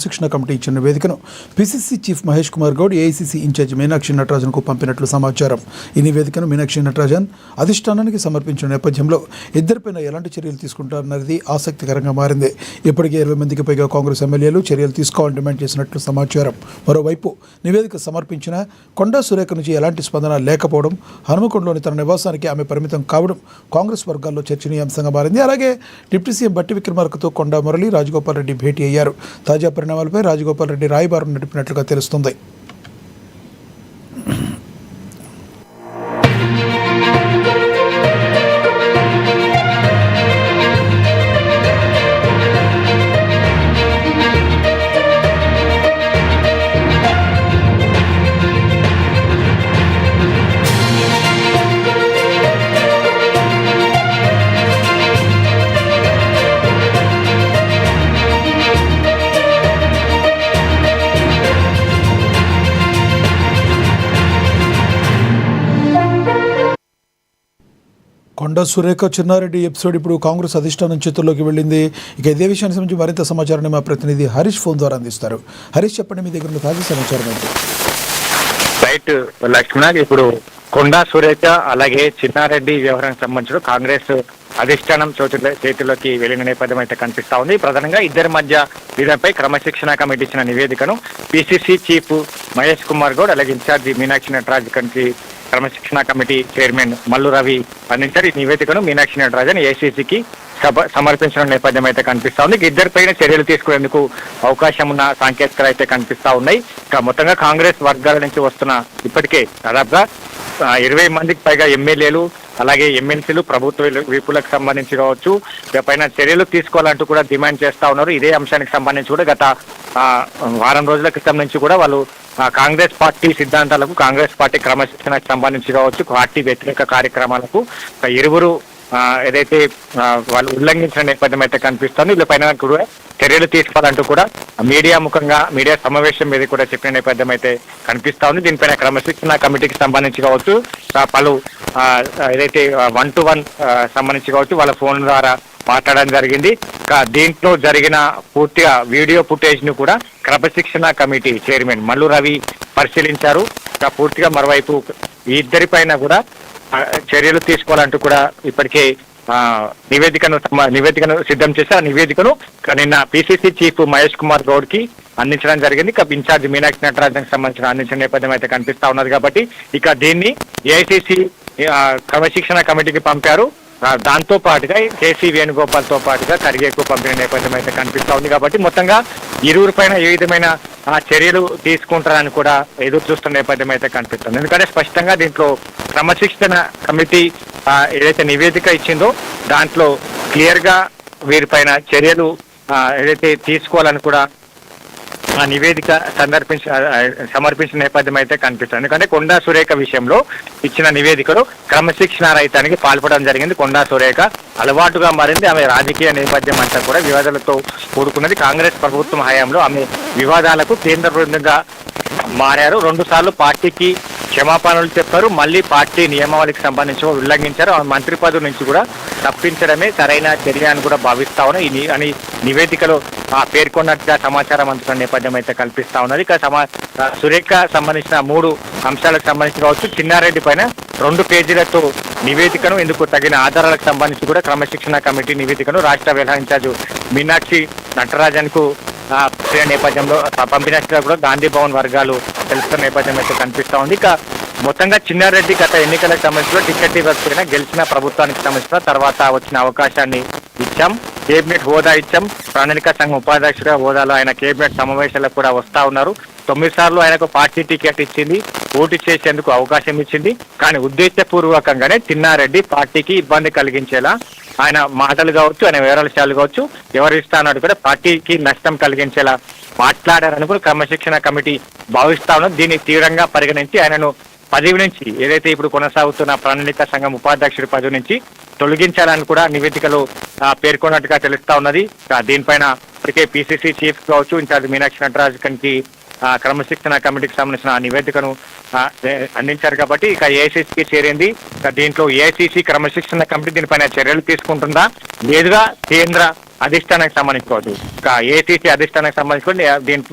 శిక్షణ కమిటీ ఇచ్చిన నివేదికను PCC chief Mahesh Kumar Goud, AICC incharge Meenakshi నటరాజన్కు పంపినట్లు సమాచారం. ఈ నివేదికను మీనాక్షి నటరాజన్ అధిష్టానానికి సమర్పించిన నేపథ్యంలో ఇద్దరిపైన ఎలాంటి చర్యలు తీసుకుంటారన్నది ఆసక్తికరంగా మారింది. ఇప్పటికే 20 మందికి పైగా కాంగ్రెస్ ఎమ్మెల్యేలు చర్యలు తీసుకోవాలని డిమాండ్ చేసినట్లు సమాచారం. మరోవైపు నివేదిక సమర్పించిన కొండా సురేఖ నుంచి ఎలాంటి స్పందన లేకపోవడం, హనుమకొండలోని తన నివాసానికి ఆమె పరిమితం కావడం కాంగ్రెస్ వర్గాల్లో చర్చనీయాంశంగా మారింది. అలాగే డిప్యూటీ సీఎం బట్టి విక్రమార్కతో కొండా మురళి, రాజగోపాల్ రెడ్డి భేటీ అయ్యారు. తాజా పరిణామాలపై రాజగోపాల్ రెడ్డి రాయబారం నడిపినట్లుగా తెలుస్తుంది. కొండా సురేఖ చిన్నారెడ్డి ఎపిసోడ్ ఇప్పుడు కాంగ్రెస్ అధిష్టానం చేతుల్లోకి వెళ్ళింది. ఇక ఇదే విషయానికి సంబంధించి మరింత సమాచారాన్ని మా ప్రతినిధి హరీష్ ఫోన్ ద్వారా అందిస్తారు. హరీష్, చెప్పండి, మీ దగ్గర ఉన్న తాజా సమాచారం ఏంటి? రైట్ లక్ష్మణ, ఇప్పుడు కొండా సురేఖ అలాగే చిన్నారెడ్డి వ్యవహారానికి సంబంధించిన కాంగ్రెస్ అధిష్టానం చేతుల్లోకి వెళ్లిన నేపథ్యం అయితే కనిపిస్తా ఉంది. ప్రధానంగా ఇద్దరి మధ్య వీరిపై క్రమశిక్షణ కమిటీ ఇచ్చిన నివేదికను పిసిసి చీఫ్ మహేష్ కుమార్ గౌడ్ అలాగే ఇన్ఛార్జి మీనాక్షి నటరాజ్ కంటి క్రమశిక్షణ కమిటీ చైర్మన్ మల్లు రవి అందించారు. ఈ నివేదికను మీనాక్షి నటరాజన్ ఏఐసిసికి సమర్పించిన నేపథ్యం అయితే కనిపిస్తా ఉంది. ఇద్దరిపైన చర్యలు తీసుకునేందుకు అవకాశం ఉన్న సాంకేతికలు అయితే కనిపిస్తా ఉన్నాయి. ఇక మొత్తంగా కాంగ్రెస్ వర్గాల నుంచి వస్తున్న ఇప్పటికే దాదాపుగా 20 మందికి పైగా ఎమ్మెల్యేలు అలాగే ఎమ్మెల్సీలు ప్రభుత్వ విపులకు సంబంధించి కావచ్చు పైన చర్యలు తీసుకోవాలంటూ కూడా డిమాండ్ చేస్తా ఉన్నారు. ఇదే అంశానికి సంబంధించి కూడా గత వారం రోజుల క్రితం నుంచి కూడా వాళ్ళు కాంగ్రెస్ పార్టీ సిద్ధాంతాలకు, కాంగ్రెస్ పార్టీ క్రమశిక్షణకు సంబంధించి కావచ్చు, పార్టీ వ్యతిరేక కార్యక్రమాలకు ఇరువురు ఏదైతే వాళ్ళు ఉల్లంఘించిన నేపథ్యం అయితే కనిపిస్తుంది. వీళ్ళపైన కూడా చర్యలు తీసుకోవాలంటూ కూడా మీడియా ముఖంగా మీడియా సమావేశం మీద కూడా చెప్పిన నేపథ్యం అయితే కనిపిస్తా ఉంది. దీనిపైన క్రమశిక్షణ కమిటీకి సంబంధించి కావచ్చు, పలు ఏదైతే 1-to-1 సంబంధించి కావచ్చు వాళ్ళ ఫోన్ ద్వారా మాట్లాడడం జరిగింది. దీంట్లో జరిగిన పూర్తిగా వీడియో ఫుటేజ్ ను కూడా క్రమశిక్షణ కమిటీ చైర్మన్ మల్లు రవి పరిశీలించారు. పూర్తిగా మరోవైపు ఈ ఇద్దరిపైన కూడా చర్యలు తీసుకోవాలంటూ కూడా ఇప్పటికే నివేదికను సిద్ధం చేసి ఆ నివేదికను నిన్న పిసిసి చీఫ్ మహేష్ కుమార్ గౌడ్ కి అందించడం జరిగింది. ఇన్ఛార్జ్ మీనాక్షి నటరాజన్కి సంబంధించిన అందించిన నేపథ్యం అయితే కనిపిస్తా ఉన్నది. కాబట్టి ఇక దీన్ని ఏఐసిసి క్రమశిక్షణ కమిటీకి పంపారు. దాంతో పాటుగా కేసీ వేణుగోపాల్ తో పాటుగా ఖర్గేకు పంపిన నేపథ్యం అయితే కనిపిస్తా ఉంది. కాబట్టి మొత్తంగా ఇరువురి పైన ఏ విధమైన చర్యలు తీసుకుంటారని కూడా ఎదురు చూస్తున్న నేపథ్యం అయితే కనిపిస్తుంది. ఎందుకంటే స్పష్టంగా దీంట్లో క్రమశిక్షణ కమిటీ ఏదైతే నివేదిక ఇచ్చిందో దాంట్లో క్లియర్ గా వీరిపైన చర్యలు ఏదైతే తీసుకోవాలని కూడా ఆ నివేదిక సమర్పించిన నేపథ్యం అయితే కనిపిస్తుంది. ఎందుకంటే కొండా సురేఖ విషయంలో ఇచ్చిన నివేదికలో క్రమశిక్షణ రహితానికి పాల్పడడం జరిగింది. కొండా సురేఖ అలవాటుగా మారింది. ఆమె రాజకీయ నేపథ్యం అంతా కూడా వివాదాలతో కూడుకున్నది. కాంగ్రెస్ ప్రభుత్వం హయాంలో ఆమె వివాదాలకు కేంద్ర బృందంగా మారారు. 2 సార్లు పార్టీకి క్షమాపణలు చెప్పారు. మళ్ళీ పార్టీ నియమావళికి సంబంధించి ఉల్లంఘించారు. మంత్రి పదవి నుంచి కూడా తప్పించడమే సరైన చర్య అని కూడా భావిస్తా ఉన్నాయి అని నివేదికలో పేర్కొన్నట్టుగా సమాచారం అందుతున్న నేపథ్యం అయితే కల్పిస్తా ఉన్నది. ఇక సురేఖ సంబంధించిన 3 అంశాలకు సంబంధించి కావచ్చు, చిన్నారెడ్డి పైన 2 పేజీలతో నివేదికను ఇందుకు తగిన ఆధారాలకు సంబంధించి కూడా క్రమశిక్షణ కమిటీ నివేదికను రాష్ట్ర వ్యవహార ఇన్ఛార్జ్ మీనాక్షి నటరాజన్ కు నేపథ్యంలో పంపినట్టుగా కూడా గాంధీ భవన్ వర్గాలు తెలుస్తున్న నేపథ్యం అయితే కనిపిస్తా ఉంది. ఇక మొత్తంగా చిన్నారెడ్డి గత ఎన్నికలకు సంబంధించిన టికెట్ ఇవ్వకపోయినా గెలిచిన ప్రభుత్వానికి సంబంధించిన తర్వాత వచ్చిన అవకాశాన్ని ఇచ్చాం, కేబినెట్ హోదా ఇచ్చాం. ప్రణాళిక సంఘం ఉపాధ్యక్షుడిగా హోదాలో ఆయన కేబినెట్ సమావేశాలకు కూడా వస్తా ఉన్నారు. 9 సార్లు ఆయనకు పార్టీ టికెట్ ఇచ్చింది, పోటీ చేసేందుకు అవకాశం ఇచ్చింది. కానీ ఉద్దేశపూర్వకంగానే చిన్నారెడ్డి పార్టీకి ఇబ్బంది కలిగించేలా ఆయన మాటలు కావచ్చు, ఆయన వివరాలు కావచ్చు, ఎవరిస్తానో కూడా పార్టీకి నష్టం కలిగించేలా మాట్లాడారని కూడా క్రమశిక్షణ కమిటీ భావిస్తా ఉన్నది. దీన్ని తీవ్రంగా పరిగణించి ఆయనను పదవి నుంచి ఏదైతే ఇప్పుడు కొనసాగుతున్న ప్రణాళిక సంఘం ఉపాధ్యక్షుడి పదవి నుంచి తొలగించాలని కూడా నివేదికలో పేర్కొన్నట్టుగా తెలుస్తా ఉన్నది. దీనిపైన ఇప్పటికే పిసిసి చీఫ్ కావచ్చు, ఇన్ఛార్జ్ మీనాక్షి నటరాజన్కి క్రమశిక్షణ కమిటీకి సంబంధించిన ఆ నివేదికను అందించారు కాబట్టి ఇక ఏఐసిసికి చేరింది. ఇక దీంట్లో ఏఐసిసి క్రమశిక్షణ కమిటీ దీనిపైన చర్యలు తీసుకుంటుందా లేదుగా కేంద్ర అధిష్టానానికి సంబంధించుకోవచ్చు. ఇక ఏఐసిసి అధిష్టానానికి సంబంధించుకొని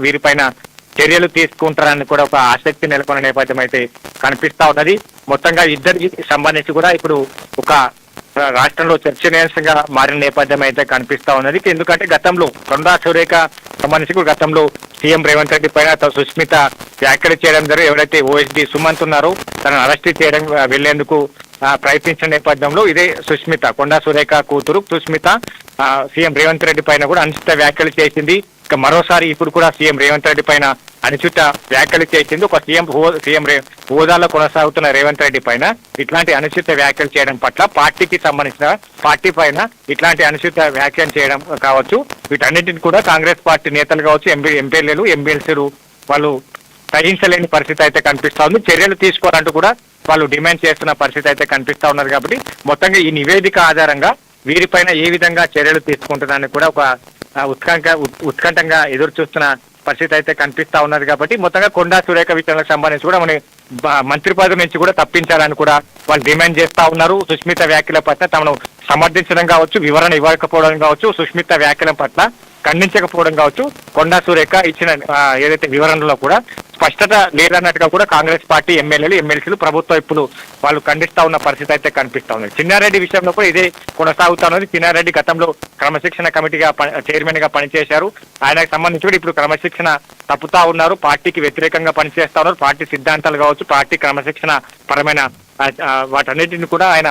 వీరిపైన చర్యలు తీసుకుంటారని కూడా ఒక ఆసక్తి నెలకొన్న నేపథ్యం అయితే కనిపిస్తా ఉన్నది. మొత్తంగా ఇద్దరికి సంబంధించి కూడా ఇప్పుడు ఒక రాష్ట్రంలో చర్చనీయాంశంగా మారిన నేపథ్యం అయితే కనిపిస్తా ఉన్నది. ఎందుకంటే గతంలో కొండా సురేఖ సంబంధించి కూడా గతంలో సీఎం రేవంత్ రెడ్డి పైన సుస్మిత వ్యాఖ్యలు చేయడం జరిగి ఎవరైతే ఓఎస్డి సుమంత్ ఉన్నారో తనను అరెస్ట్ చేయడం వెళ్లేందుకు ప్రయత్నించిన నేపథ్యంలో ఇదే సుస్మిత కొండా సురేఖ కూతురు సుస్మిత సీఎం రేవంత్ రెడ్డి పైన కూడా అనుచిత వ్యాఖ్యలు చేసింది. ఇక మరోసారి ఇప్పుడు కూడా సీఎం రేవంత్ రెడ్డి పైన అనుచిత వ్యాఖ్యలు చేసింది. ఒక సీఎం హోదాలో కొనసాగుతున్న రేవంత్ రెడ్డి పైన ఇట్లాంటి అనుచిత వ్యాఖ్యలు చేయడం పట్ల పార్టీకి సంబంధించిన పార్టీ పైన ఇట్లాంటి అనుచిత వ్యాఖ్యలు చేయడం కావచ్చు, వీటన్నిటిని కూడా కాంగ్రెస్ పార్టీ నేతలు కావచ్చు, ఎంపీలు ఎమ్మెల్సీలు వాళ్ళు సహించలేని పరిస్థితి అయితే కనిపిస్తా ఉంది. చర్యలు తీసుకోవాలంటూ కూడా వాళ్ళు డిమాండ్ చేస్తున్న పరిస్థితి అయితే కనిపిస్తా ఉన్నారు. కాబట్టి మొత్తంగా ఈ నివేదిక ఆధారంగా వీరిపైన ఏ విధంగా చర్యలు తీసుకుంటుందని కూడా ఒక ఉత్కంఠంగా ఎదురు చూస్తున్న పరిస్థితి అయితే కనిపిస్తా ఉన్నది. కాబట్టి మొత్తంగా కొండా సురేఖ విషయాలకు సంబంధించి కూడా మన మంత్రి పదవి నుంచి కూడా తప్పించాలని కూడా వాళ్ళు డిమాండ్ చేస్తా ఉన్నారు. సుస్మిత వ్యాఖ్యల పట్ల తమను సమర్థించడం కావచ్చు, వివరణ ఇవ్వకపోవడం కావచ్చు, సుస్మిత వ్యాఖ్యల పట్ల ఖండించకపోవడం కావచ్చు, కొండా సురేఖ ఇచ్చిన ఏదైతే వివరణలో కూడా స్పష్టత లేదన్నట్టుగా కూడా కాంగ్రెస్ పార్టీ ఎమ్మెల్యేలు ఎమ్మెల్సీలు ప్రభుత్వ ఇప్పుడు వాళ్ళు ఖండిస్తా ఉన్న పరిస్థితి అయితే కనిపిస్తా ఉంది. చిన్నారెడ్డి విషయంలో కూడా ఇదే కొనసాగుతా ఉన్నది. చిన్నారెడ్డి గతంలో క్రమశిక్షణ కమిటీగా చైర్మన్ గా పనిచేశారు. ఆయనకు సంబంధించి కూడా ఇప్పుడు క్రమశిక్షణ తప్పుతా ఉన్నారు, పార్టీకి వ్యతిరేకంగా పనిచేస్తా ఉన్నారు. పార్టీ సిద్ధాంతాలు కావచ్చు, పార్టీ క్రమశిక్షణ పరమైన వాటన్నిటిని కూడా ఆయన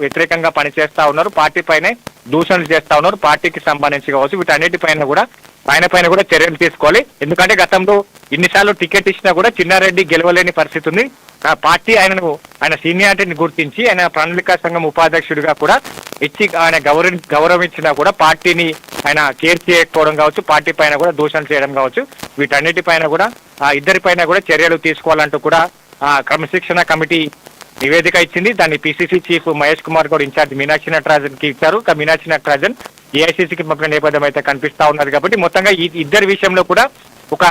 వ్యతిరేకంగా పనిచేస్తా ఉన్నారు. పార్టీ పైనే దూషణలు చేస్తా ఉన్నారు. పార్టీకి సంబంధించి కావచ్చు, వీటన్నిటిపైన కూడా ఆయన పైన కూడా చర్యలు తీసుకోవాలి. ఎందుకంటే గతంలో ఇన్నిసార్లు టికెట్ ఇచ్చినా కూడా చిన్నారెడ్డి గెలవలేని పరిస్థితి ఉంది. పార్టీ ఆయన సీనియారిటీని గుర్తించి ఆయన ప్రణాళికా సంఘం ఉపాధ్యక్షుడిగా కూడా ఇచ్చి ఆయన గౌరవించినా కూడా పార్టీని ఆయన కేర్ చేయకపోవడం కావచ్చు, పార్టీ పైన కూడా దూషణలు చేయడం కావచ్చు, వీటన్నిటిపైన కూడా ఇద్దరిపైన కూడా చర్యలు తీసుకోవాలంటూ కూడా క్రమశిక్షణ కమిటీ నివేదిక ఇచ్చింది. దాన్ని PCC chief Mahesh Kumar Goud incharge Meenakshi Natarajan కి ఇచ్చారు. మీనాక్షి నటరాజన్ ఏఐసిసికి పంపిన నేపథ్యం అయితే కనిపిస్తా ఉన్నది. కాబట్టి మొత్తంగా ఈ ఇద్దరి విషయంలో కూడా ఒక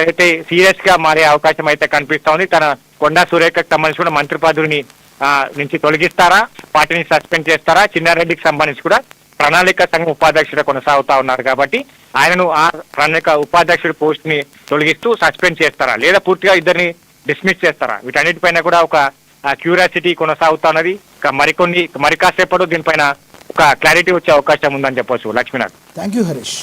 అయితే సీరియస్ గా మారే అవకాశం అయితే కనిపిస్తా ఉంది. తన కొండా సురేఖకు సంబంధించి కూడా మంత్రి పదవిని నుంచి తొలగిస్తారా, పార్టీని సస్పెండ్ చేస్తారా, చిన్నారెడ్డికి సంబంధించి కూడా ప్రణాళిక సంఘం ఉపాధ్యక్షుడు కొనసాగుతా ఉన్నారు. కాబట్టి ఆయనను ఆ ప్రణాళిక ఉపాధ్యక్షుడి పోస్ట్ ని తొలగిస్తూ సస్పెండ్ చేస్తారా, లేదా పూర్తిగా ఇద్దరిని డిస్మిస్ చేస్తారా, వీటన్నిటిపైన కూడా ఒక క్యూరియాసిటీ కొనసాగుతా ఉన్నది. మరి కాసేపట్లో దీనిపైన ఒక క్లారిటీ వచ్చే అవకాశం ఉందని చెప్పొచ్చు. లక్ష్మీనాథ్. Thank you Harish.